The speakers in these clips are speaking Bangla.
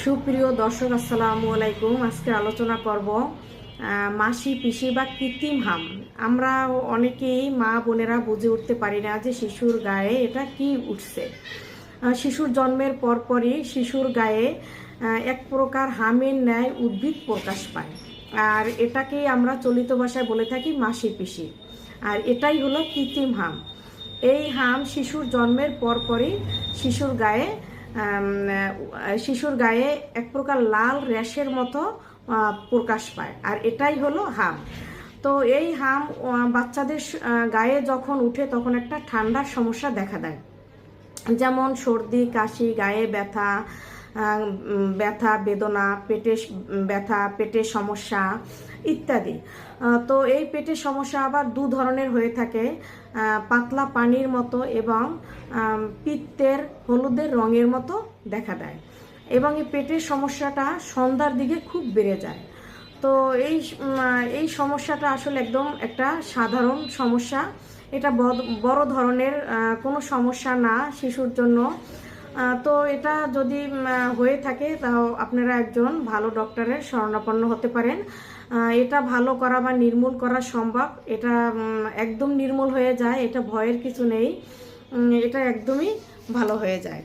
সুপ্রিয় দর্শক, আসসালামু আলাইকুম। আজকে আলোচনা করব মাসি পিসি বা কৃত্রিম হাম। আমরা অনেকেই মা বোনেরা বুঝে উঠতে পারি না যে শিশুর গায়ে এটা কি উঠছে। শিশুর জন্মের পরপরই শিশুর গায়ে এক প্রকার হামের ন্যায় উদ্ভিদ প্রকাশ পায়, আর এটাকেই আমরা চলিত ভাষায় বলে থাকি মাসি পিসি। আর এটাই হলো কৃত্রিম হাম। এই হাম শিশুর জন্মের পরপরই শিশুর গায়ে এক প্রকার লাল র্যাশের মতো প্রকাশ পায়, আর এটাই হলো হাম। তো এই হাম বাচ্চাদের গায়ে যখন উঠে তখন একটা ঠান্ডার সমস্যা দেখা দেয়, যেমন সর্দি, কাশি, গায়ে ব্যথা, বেদনা, পেটের সমস্যা ইত্যাদি। তো এই পেটের সমস্যা আবার দু ধরনের হয়ে থাকে, পাতলা পানির মতো এবং পিত্তের হলুদের রঙের মতো দেখা দেয়, এবং এই পেটের সমস্যাটা সন্ধ্যার দিকে খুব বেড়ে যায়। তো এই সমস্যাটা আসলে একদম একটা সাধারণ সমস্যা। এটা বড় ধরনের কোনো সমস্যা না শিশুর জন্য। তো এটা যদি হয়ে থাকে তাও আপনারা একজন ভালো ডক্টরের শরণাপন্ন হতে পারেন। এটা ভালো করা বা নির্মূল করা সম্ভব। এটা একদম নির্মূল হয়ে যায়, এটা ভয়ের কিছু নেই, এটা একদমই ভালো হয়ে যায়।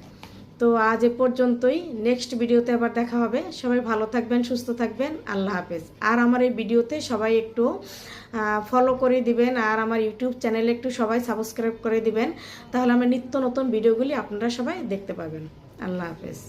তো আজ এ পর্যন্তই। নেক্সট ভিডিওতে আবার দেখা হবে। সবাই ভালো থাকবেন, সুস্থ থাকবেন। আল্লাহ হাফেজ। আর আমার এই ভিডিওতে সবাই একটু ফলো করে দিবেন, আর আমার ইউটিউব চ্যানেলে একটু সবাই সাবস্ক্রাইব করে দিবেন, তাহলে আমার নিত্য নতুন ভিডিওগুলি আপনারা সবাই দেখতে পাবেন। আল্লাহ হাফেজ।